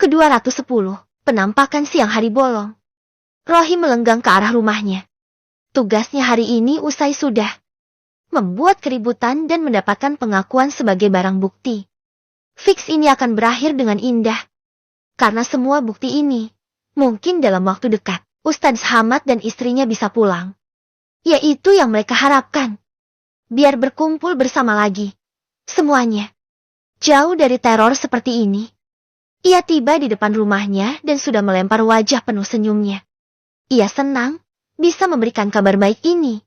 ke-210, penampakan siang hari bolong. Rohim melenggang ke arah rumahnya. Tugasnya hari ini usai sudah. Membuat keributan dan mendapatkan pengakuan sebagai barang bukti. Fix ini akan berakhir dengan indah. Karena semua bukti ini, mungkin dalam waktu dekat, Ustadz Hamad dan istrinya bisa pulang. Yaitu yang mereka harapkan. Biar berkumpul bersama lagi. Semuanya. Jauh dari teror seperti ini. Ia tiba di depan rumahnya dan sudah melempar wajah penuh senyumnya. Ia senang bisa memberikan kabar baik ini.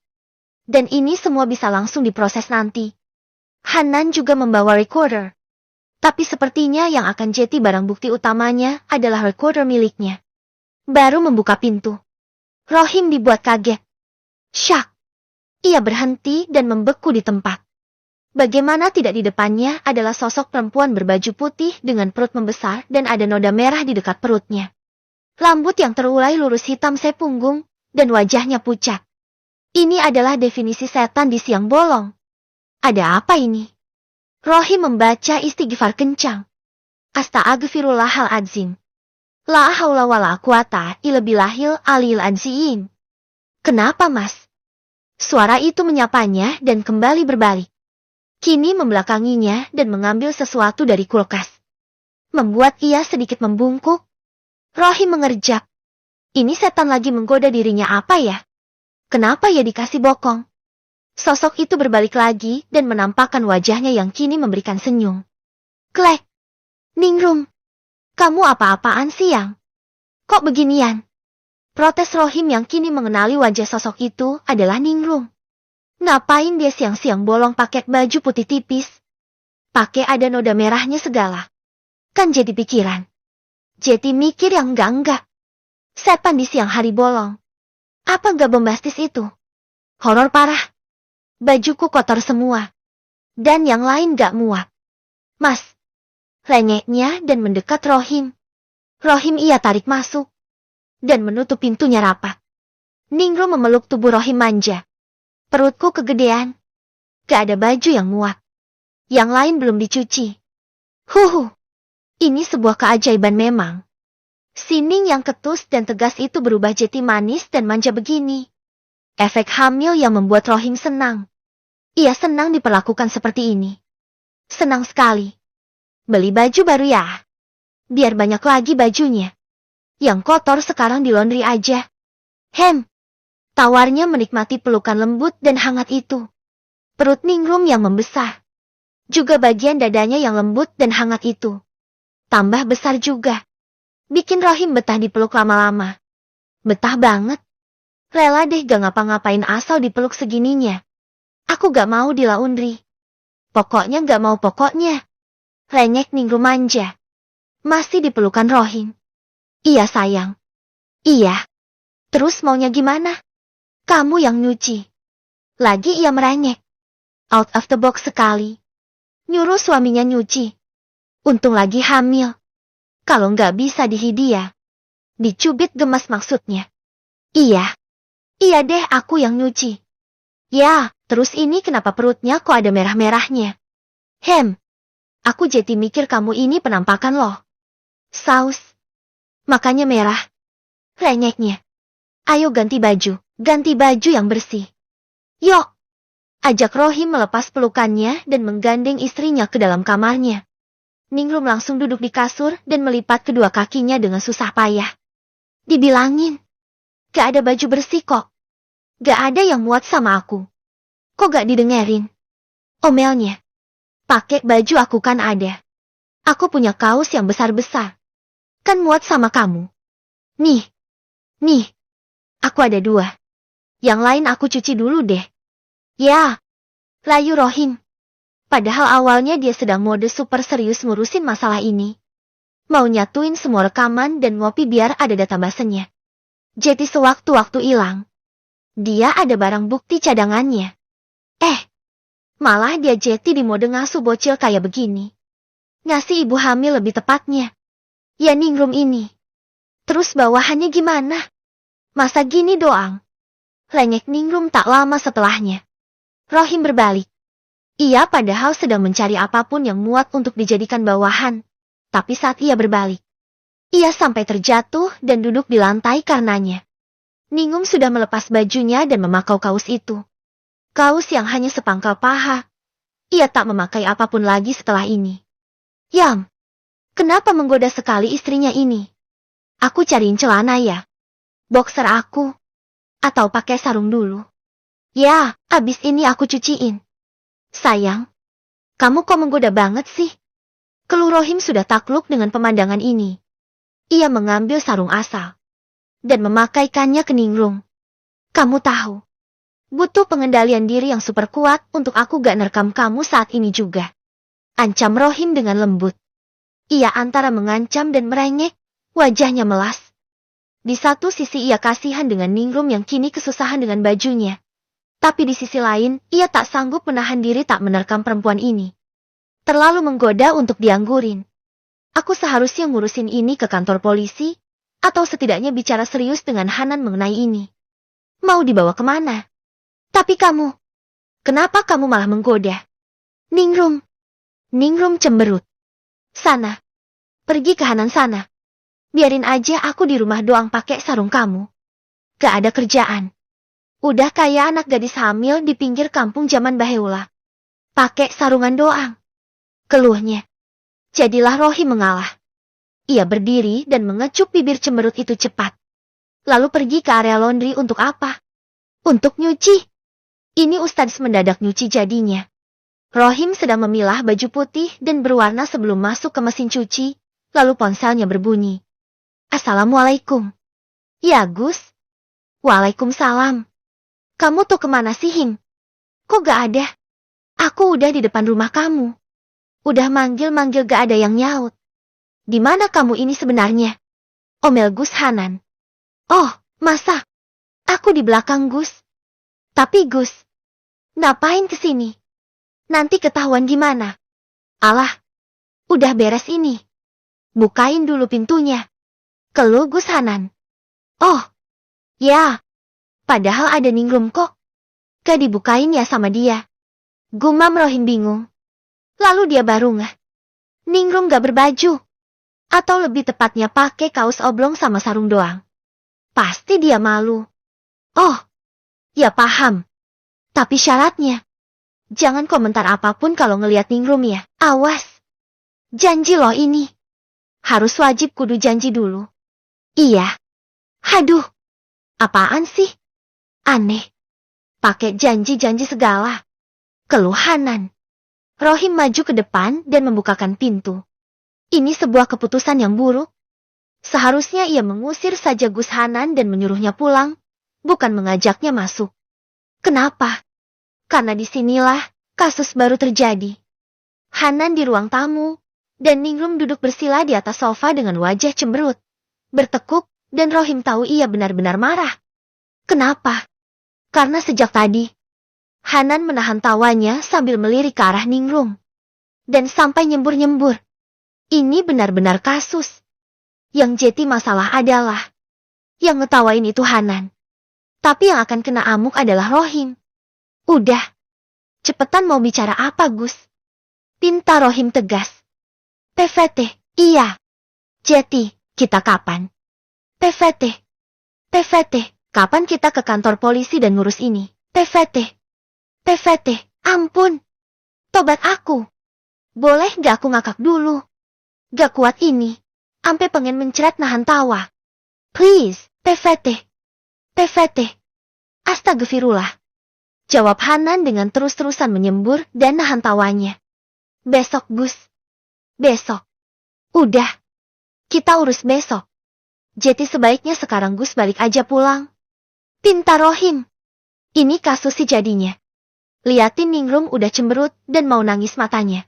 Dan ini semua bisa langsung diproses nanti. Hanan juga membawa recorder. Tapi sepertinya yang akan jadi barang bukti utamanya adalah recorder miliknya. Baru membuka pintu. Rohim dibuat kaget. Syak. Ia berhenti dan membeku di tempat. Bagaimana tidak di depannya adalah sosok perempuan berbaju putih dengan perut membesar dan ada noda merah di dekat perutnya. Rambut yang terurai lurus hitam sepunggung, dan wajahnya pucat. Ini adalah definisi setan di siang bolong. Ada apa ini? Rohim membaca istighfar kencang. Astagfirullahaladzim. La haula wala quwata illa billahil aliyil azim. Kenapa, Mas? Suara itu menyapanya dan kembali berbalik. Kini membelakanginya dan mengambil sesuatu dari kulkas. Membuat ia sedikit membungkuk. Rohim mengerjak. Ini setan lagi menggoda dirinya apa ya? Kenapa ya dikasih bokong? Sosok itu berbalik lagi dan menampakkan wajahnya yang kini memberikan senyum. Klek. Ningrum. Kamu apa-apaan siang? Kok beginian? Protes Rohim yang kini mengenali wajah sosok itu adalah Ningrum. Ngapain dia siang-siang bolong pakai baju putih tipis? Pakai ada noda merahnya segala. Kan jadi pikiran. Jadi mikir yang enggak. Setan di siang hari bolong. Apa enggak bombastis itu? Horor parah. Bajuku kotor semua. Dan yang lain gak muat. Mas. Lenyeknya dan mendekat Rohim. Rohim ia tarik masuk. Dan menutup pintunya rapat. Ningrum memeluk tubuh Rohim manja. Perutku kegedean. Gak ada baju yang muat. Yang lain belum dicuci. Huhu. Ini sebuah keajaiban memang. Sining yang ketus dan tegas itu berubah jadi manis dan manja begini. Efek hamil yang membuat Rohim senang. Ia senang diperlakukan seperti ini. Senang sekali. Beli baju baru ya. Biar banyak lagi bajunya. Yang kotor sekarang di laundry aja. Hem. Tawarnya menikmati pelukan lembut dan hangat itu. Perut Ningrum yang membesar. Juga bagian dadanya yang lembut dan hangat itu. Tambah besar juga. Bikin Rohim betah dipeluk lama-lama. Betah banget. Rela deh gak ngapa-ngapain asal dipeluk segininya. Aku gak mau di laundry. Pokoknya gak mau pokoknya. Renyek Ningrum manja. Masih dipelukan Rohim. Iya sayang. Iya. Terus maunya gimana? Kamu yang nyuci. Lagi ia merenyek. Out of the box sekali. Nyuruh suaminya nyuci. Untung lagi hamil. Kalau nggak bisa dihidia. Dicubit gemas maksudnya. Iya. Iya deh aku yang nyuci. Ya, terus ini kenapa perutnya kok ada merah-merahnya? Hem. Aku jadi mikir kamu ini penampakan loh. Saus. Makanya merah. Renyeknya. Ayo ganti baju yang bersih. Yuk. Ajak Rohim melepas pelukannya dan menggandeng istrinya ke dalam kamarnya. Ningrum langsung duduk di kasur dan melipat kedua kakinya dengan susah payah. Dibilangin. Gak ada baju bersih kok. Gak ada yang muat sama aku. Kok gak didengerin? Omelnya. Pakai baju aku kan ada. Aku punya kaos yang besar-besar. Kan muat sama kamu. Nih. Aku ada 2. Yang lain aku cuci dulu deh. Ya. Layu Rohim. Padahal awalnya dia sedang mode super serius ngurusin masalah ini. Mau nyatuin semua rekaman dan ngopi biar ada databasennya. Jadi sewaktu-waktu hilang. Dia ada barang bukti cadangannya. Malah dia jadi di mode ngasuh bocil kayak begini. Ngasih ibu hamil lebih tepatnya. Ya Ningrum ini. Terus bawahannya gimana? Masa gini doang? Lenyek Ningrum tak lama setelahnya. Rohim berbalik. Ia padahal sedang mencari apapun yang muat untuk dijadikan bawahan. Tapi saat ia berbalik. Ia sampai terjatuh dan duduk di lantai karenanya. Ningrum sudah melepas bajunya dan memakau kaos itu. Kaos yang hanya sepangkal paha. Ia tak memakai apapun lagi setelah ini. Yam, kenapa menggoda sekali istrinya ini? Aku cariin celana ya. Boxer aku. Atau pakai sarung dulu. Ya, abis ini aku cuciin. Sayang, kamu kok menggoda banget sih? Keluh Rohim sudah takluk dengan pemandangan ini. Ia mengambil sarung asal dan memakaikannya ke Ningrum. Kamu tahu, butuh pengendalian diri yang super kuat untuk aku gak nerkam kamu saat ini juga. Ancam Rohim dengan lembut. Ia antara mengancam dan merengek, wajahnya melas. Di satu sisi ia kasihan dengan Ningrum yang kini kesusahan dengan bajunya. Tapi di sisi lain, ia tak sanggup menahan diri tak menerkam perempuan ini. Terlalu menggoda untuk dianggurin. Aku seharusnya ngurusin ini ke kantor polisi, atau setidaknya bicara serius dengan Hanan mengenai ini. Mau dibawa kemana? Tapi kamu, kenapa kamu malah menggoda? Ningrum. Ningrum cemberut. Sana. Pergi ke Hanan sana. Biarin aja aku di rumah doang pakai sarung kamu. Gak ada kerjaan. Udah kayak anak gadis hamil di pinggir kampung zaman Baheula. Pakai sarungan doang. Keluhnya. Jadilah Rohim mengalah. Ia berdiri dan mengecup bibir cemberut itu cepat. Lalu pergi ke area laundry untuk apa? Untuk nyuci. Ini Ustadz mendadak nyuci jadinya. Rohim sedang memilah baju putih dan berwarna sebelum masuk ke mesin cuci, lalu ponselnya berbunyi. Assalamualaikum. Ya Gus. Waalaikumsalam. Kamu tuh kemana sih Him? Kok gak ada? Aku udah di depan rumah kamu. Udah manggil-manggil gak ada yang nyaut. Di mana kamu ini sebenarnya? Omel Gus Hanan. Oh, masa? Aku di belakang Gus. Tapi Gus, ngapain kesini? Nanti ketahuan gimana? Alah, udah beres ini. Bukain dulu pintunya. Keluh Gus Hanan. Oh, ya. Padahal ada Ningrum kok. Gak dibukain ya sama dia. Gumam Rohim bingung. Lalu dia baru ngeh. Ningrum gak berbaju. Atau lebih tepatnya pakai kaos oblong sama sarung doang. Pasti dia malu. Oh, ya paham. Tapi syaratnya. Jangan komentar apapun kalau ngeliat Ningrum ya. Awas. Janji loh ini. Harus wajib kudu janji dulu. Iya. Haduh. Apaan sih? Aneh. Pakai janji-janji segala. Keluh Hanan. Rohim maju ke depan dan membukakan pintu. Ini sebuah keputusan yang buruk. Seharusnya ia mengusir saja Gus Hanan dan menyuruhnya pulang, bukan mengajaknya masuk. Kenapa? Karena disinilah kasus baru terjadi. Hanan di ruang tamu, dan Ningrum duduk bersila di atas sofa dengan wajah cemberut, bertekuk, dan Rohim tahu ia benar-benar marah. Kenapa? Karena sejak tadi, Hanan menahan tawanya sambil melirik ke arah Ningrum. Dan sampai nyembur-nyembur. Ini benar-benar kasus. Yang jadi masalah adalah, yang ngetawain itu Hanan. Tapi yang akan kena amuk adalah Rohim. Udah. Cepetan mau bicara apa Gus? Pinta Rohim tegas. PVT, iya. Jeti, kita kapan? PVT. PVT, kapan kita ke kantor polisi dan ngurus ini? PVT. PVT, ampun. Tobat aku. Boleh gak aku ngakak dulu? Gak kuat ini. Ampe pengen mencret nahan tawa. Please, PVT. PVT. Astagfirullah. Jawab Hanan dengan terus-terusan menyembur dan nahan tawanya. Besok Gus. Besok. Udah. Kita urus besok. Jadi sebaiknya sekarang Gus balik aja pulang. Pinta Rohim. Ini kasus si jadinya. Liatin Ningrum udah cemberut dan mau nangis matanya.